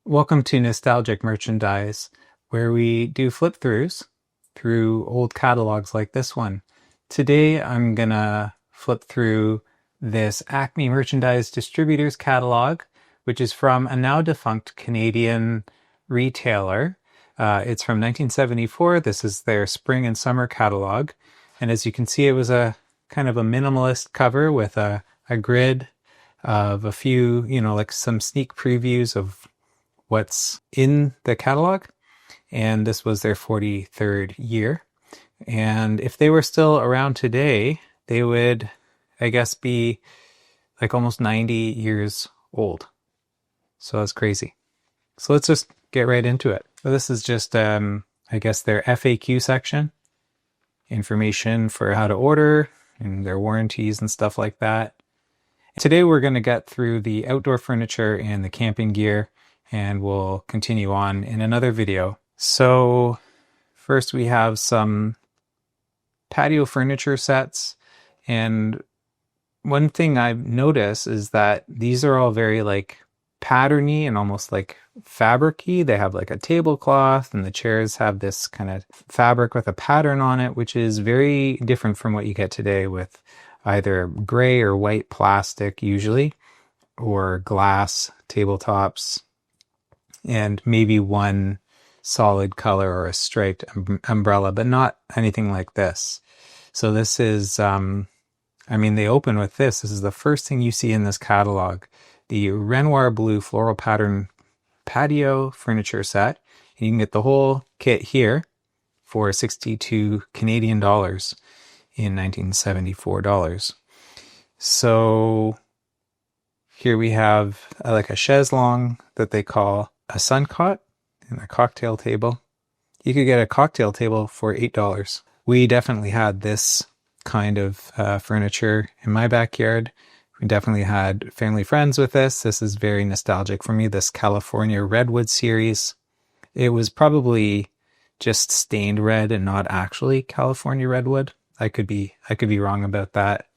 Welcome to Nostalgic Merchandise, where we do flip-throughs through old catalogs like this one. Today I'm gonna flip through this ACME Merchandise Distributors catalog, which is from a now defunct Canadian retailer. It's from 1974. This is their spring and summer catalog. And as you can see, it was a kind of a minimalist cover with a grid of a few, like some sneak previews of what's in the catalog. And this was their 43rd year. And if they were still around today, they would, I guess, be like almost 90 years old. So that's crazy. So let's just get right into it. So this is just, I guess, their FAQ section. Information for how to order and their warranties and stuff like that. Today we're going to get through the outdoor furniture and the camping gear, and we'll continue on in another video. So first we have some patio furniture sets, and one thing I've noticed is that these are all very like patterny and almost like fabric-y. They have like a tablecloth, and the chairs have this kind of fabric with a pattern on it, which is very different from what you get today with either gray or white plastic usually, or glass tabletops, and maybe one solid color or a striped umbrella, but not anything like this. So this is, they open with this. This is the first thing you see in this catalog. The Renoir Blue Floral Pattern Patio Furniture Set. And you can get the whole kit here for 62 Canadian dollars in 1974 dollars. So here we have like a chaise-longue that they call a sun cot and a cocktail table. You could get a cocktail table for $8. We definitely had this kind of furniture in my backyard. We definitely had family friends with this. This is very nostalgic for me, this California Redwood series. It was probably just stained red and not actually California Redwood. I could be wrong about that.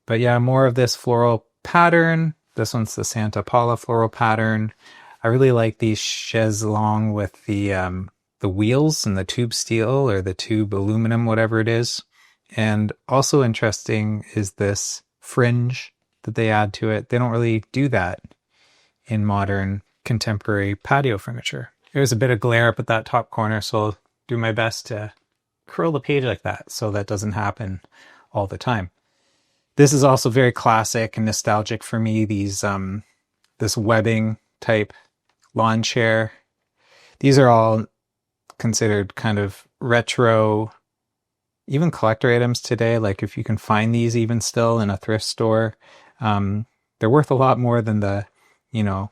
But yeah, more of this floral pattern. This one's the Santa Paula floral pattern. I really like these chaise-longue with the wheels and the tube steel or the tube aluminum, whatever it is. And also interesting is this fringe that they add to it. They don't really do that in modern contemporary patio furniture. There's a bit of glare up at that top corner, so I'll do my best to curl the page like that so that doesn't happen all the time. This is also very classic and nostalgic for me. These this webbing type lawn chair. These are all considered kind of retro, even collector items today. Like if you can find these even still in a thrift store, they're worth a lot more than the, $4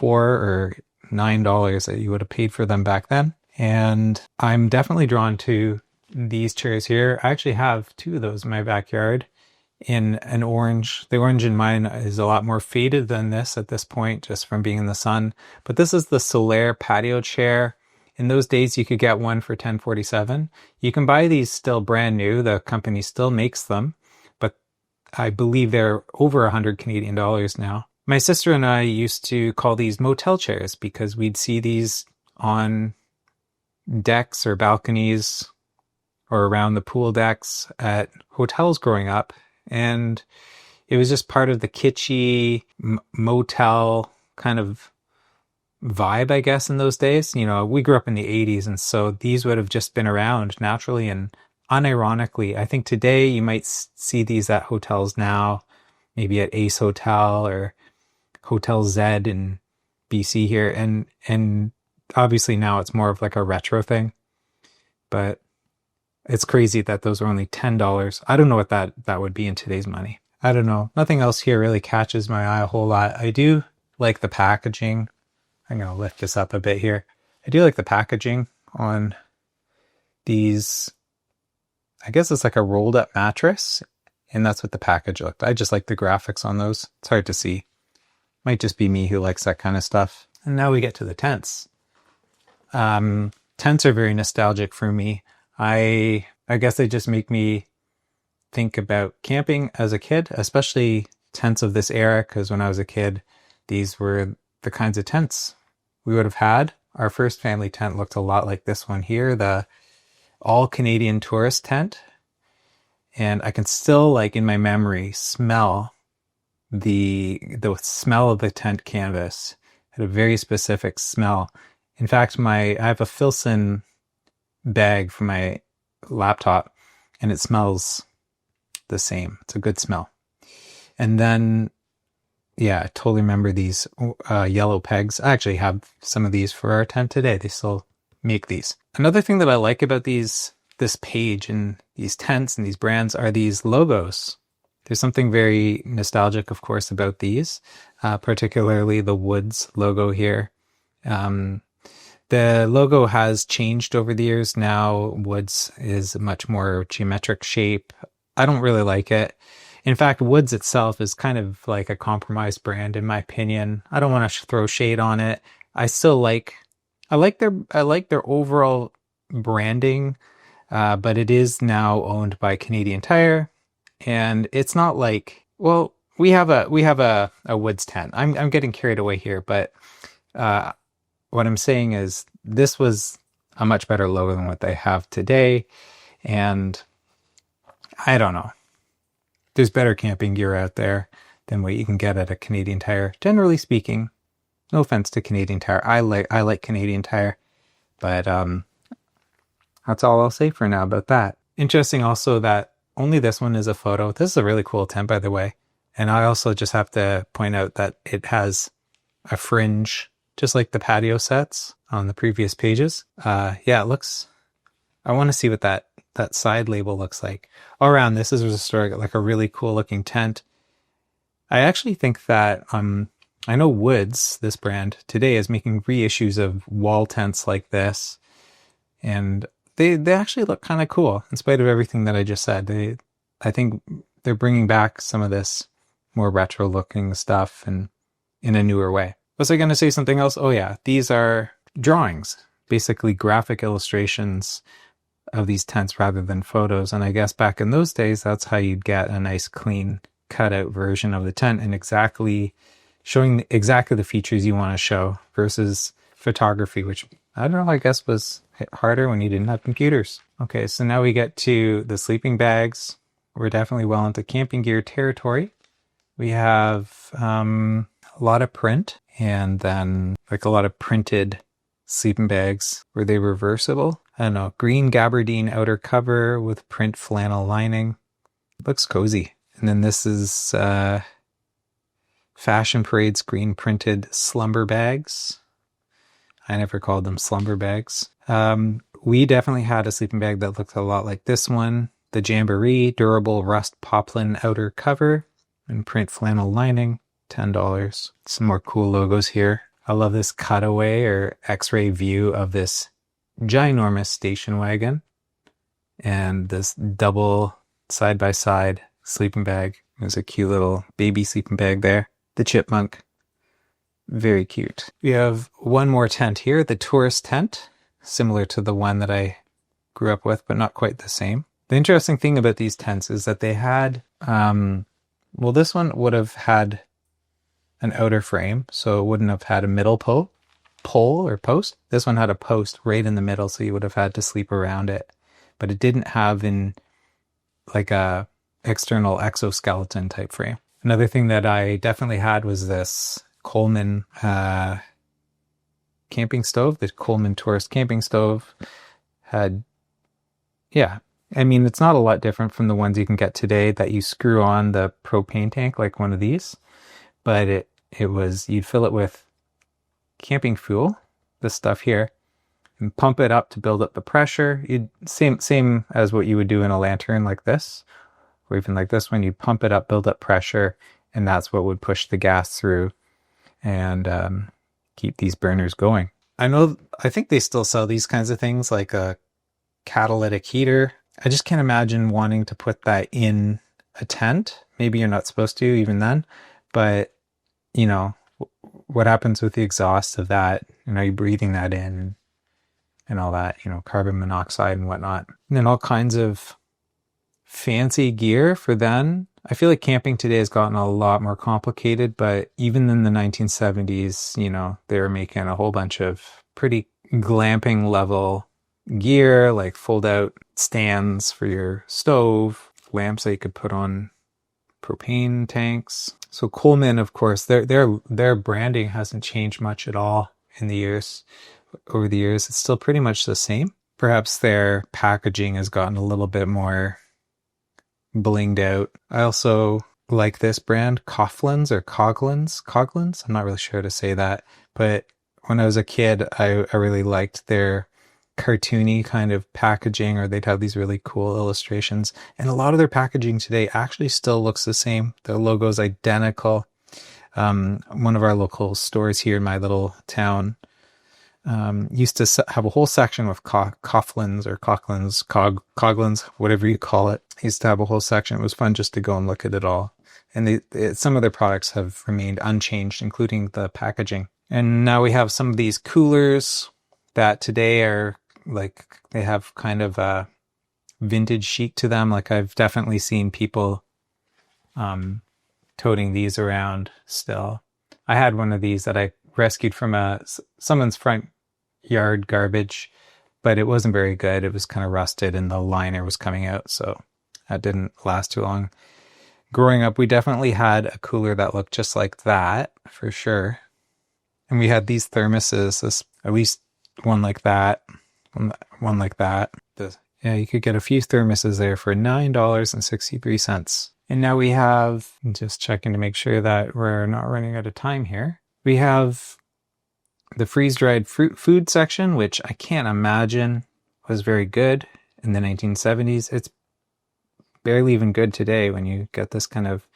or $9 that you would have paid for them back then. And I'm definitely drawn to these chairs here. I actually have two of those in my backyard in an orange. The orange in mine is a lot more faded than this at this point, just from being in the sun. But this is the Solaire patio chair. In those days, you could get one for $10.47. You can buy these still brand new. The company still makes them, but I believe they're over 100 Canadian dollars now. My sister and I used to call these motel chairs because we'd see these on decks or balconies or around the pool decks at hotels growing up. And it was just part of the kitschy motel kind of vibe, I guess, in those days. We grew up in the 80s, and so these would have just been around naturally and unironically. I think today you might see these at hotels now, maybe at Ace Hotel or Hotel Z in BC here. And obviously now it's more of like a retro thing. But it's crazy that those are only $10. I don't know what that would be in today's money. I don't know. Nothing else here really catches my eye a whole lot. I do like the packaging. I'm going to lift this up a bit here. I do like the packaging on these. I guess it's like a rolled up mattress, and that's what the package looked. I just like the graphics on those. It's hard to see. Might just be me who likes that kind of stuff. And now we get to the tents. Tents are very nostalgic for me. I guess they just make me think about camping as a kid, especially tents of this era, because when I was a kid, these were the kinds of tents we would have had. Our first family tent looked a lot like this one here, the all Canadian tourist tent. And I can still, like, in my memory, smell the smell of the tent canvas. It had a very specific smell. In fact, I have a Filson bag for my laptop, and it smells the same. It's a good smell. And then, yeah, I totally remember these yellow pegs. I actually have some of these for our tent today. They still make these. Another thing that I like about this page and these tents and these brands are these logos. There's something very nostalgic, of course, about these, particularly the Woods logo here. The logo has changed over the years. Now Woods is a much more geometric shape. I don't really like it. In fact, Woods itself is kind of like a compromised brand, in my opinion. I don't want to throw shade on it. I like their overall branding, but it is now owned by Canadian Tire, and it's not like, well, we have a Woods tent. I'm getting carried away here, but what I'm saying is this was a much better logo than what they have today, and I don't know. There's better camping gear out there than what you can get at a Canadian Tire, generally speaking. No offense to Canadian Tire. I like Canadian Tire, but that's all I'll say for now about that. Interesting also that only this one is a photo. This is a really cool tent, by the way. And I also just have to point out that it has a fringe, just like the patio sets on the previous pages. Yeah, it looks, I want to see what that side label looks like. All around, this is like a really cool looking tent. I actually think that, I know Woods, this brand, today is making reissues of wall tents like this. And they actually look kind of cool, in spite of everything that I just said. I think they're bringing back some of this more retro looking stuff and in a newer way. Was I going to say something else? Oh yeah, these are drawings, basically graphic illustrations of these tents rather than photos. And I guess back in those days, that's how you'd get a nice clean cutout version of the tent and showing exactly the features you want to show versus photography, which I don't know, I guess was harder when you didn't have computers. Okay, so now we get to the sleeping bags. We're definitely well into camping gear territory. We have a lot of print, and then like a lot of printed sleeping bags. Were they reversible? I don't know. Green gabardine outer cover with print flannel lining. Looks cozy. And then this is Fashion Parade's green printed slumber bags. I never called them slumber bags. We definitely had a sleeping bag that looked a lot like this one. The Jamboree durable rust poplin outer cover and print flannel lining, $10. Some more cool logos here. I love this cutaway or x-ray view of this ginormous station wagon and this double side-by-side sleeping bag. There's a cute little baby sleeping bag there. The chipmunk. Very cute. We have one more tent here, the tourist tent, similar to the one that I grew up with, but not quite the same. The interesting thing about these tents is that they had, well, this one would have had an outer frame, so it wouldn't have had a middle pole or post. This one had a post right in the middle, so you would have had to sleep around it. But it didn't have like a external exoskeleton type frame. Another thing that I definitely had was this Coleman camping stove. The Coleman tourist camping stove had, yeah, I mean, it's not a lot different from the ones you can get today that you screw on the propane tank like one of these, but it was, you'd fill it with camping fuel, this stuff here, and pump it up to build up the pressure. Same as what you would do in a lantern like this, or even like this one. You'd pump it up, build up pressure, and that's what would push the gas through and keep these burners going. I think they still sell these kinds of things, like a catalytic heater. I just can't imagine wanting to put that in a tent. Maybe you're not supposed to even then, but you know, what happens with the exhaust of that? You know, you're breathing that in and all that, you know, carbon monoxide and whatnot. And then all kinds of fancy gear for then. I feel like camping today has gotten a lot more complicated, but even in the 1970s, you know, they were making a whole bunch of pretty glamping level gear, like fold out stands for your stove, lamps that you could put on propane tanks. So Coleman, of course, their branding hasn't changed much at all in the years. Over the years, it's still pretty much the same. Perhaps their packaging has gotten a little bit more blinged out. I also like this brand, Coughlins or Coglins. I'm not really sure how to say that, but when I was a kid, I really liked their cartoony kind of packaging, or they'd have these really cool illustrations. And a lot of their packaging today actually still looks the same. Their logo's identical. One of our local stores here in my little town used to have a whole section with Coughlins or Coglins, whatever you call it. Used to have a whole section. It was fun just to go and look at it all. And some of their products have remained unchanged, including the packaging. And now we have some of these coolers that today are like, they have kind of a vintage chic to them. Like I've definitely seen people toting these around still. I had one of these that I rescued from someone's front yard garbage, but it wasn't very good. It was kind of rusted and the liner was coming out, so that didn't last too long. Growing up, we definitely had a cooler that looked just like that, for sure. And we had these thermoses, at least one like that, one like that. Yeah, you could get a few thermoses there for $9.63. And now we have, just checking to make sure that we're not running out of time here. We have the freeze-dried food section, which I can't imagine was very good in the 1970s. It's barely even good today when you get this kind of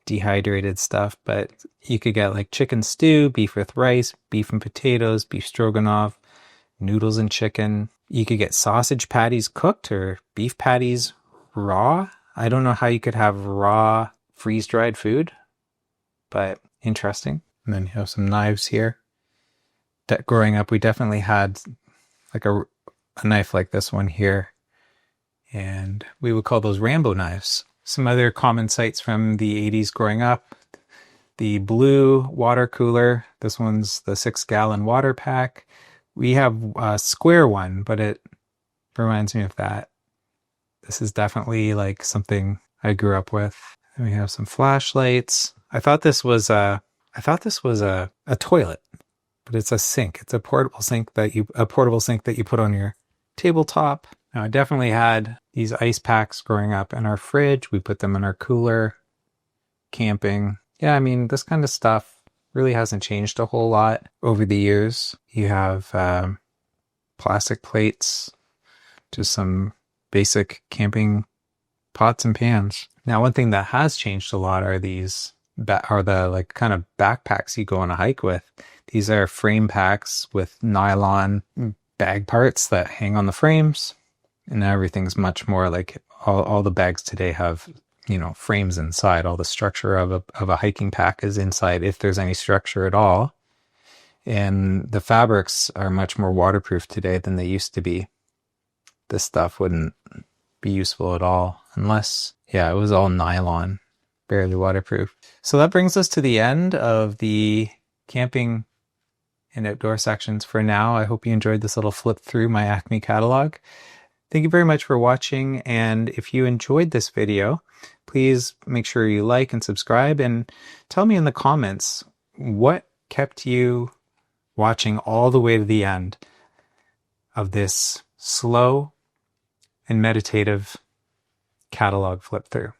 dehydrated stuff, but you could get like chicken stew, beef with rice, beef and potatoes, beef stroganoff, noodles and chicken. You could get sausage patties cooked or beef patties raw. I don't know how you could have raw freeze-dried food, but interesting. And then you have some knives here. Growing up, we definitely had like a knife like this one here, and we would call those Rambo knives. Some other common sights from the 80s growing up: the blue water cooler. This one's the 6-gallon water pack. We have a square one, but it reminds me of that. This is definitely like something I grew up with. And we have some flashlights. I thought this was a toilet, but it's a sink. It's a portable sink that you put on your tabletop. Now, I definitely had these ice packs growing up in our fridge. We put them in our cooler. Camping. Yeah, I mean, this kind of stuff really hasn't changed a whole lot over the years. You have plastic plates, just some basic camping pots and pans. Now, one thing that has changed a lot are the like kind of backpacks you go on a hike with. These are frame packs with nylon bag parts that hang on the frames. And now everything's much more like all the bags today have, you know, frames inside. All the structure of a hiking pack is inside, if there's any structure at all. And the fabrics are much more waterproof today than they used to be. This stuff wouldn't be useful at all unless, it was all nylon, barely waterproof. So that brings us to the end of the camping and outdoor sections for now. I hope you enjoyed this little flip through my ACME catalog. Thank you very much for watching, and if you enjoyed this video, please make sure you like and subscribe, and tell me in the comments what kept you watching all the way to the end of this slow and meditative catalog flip through.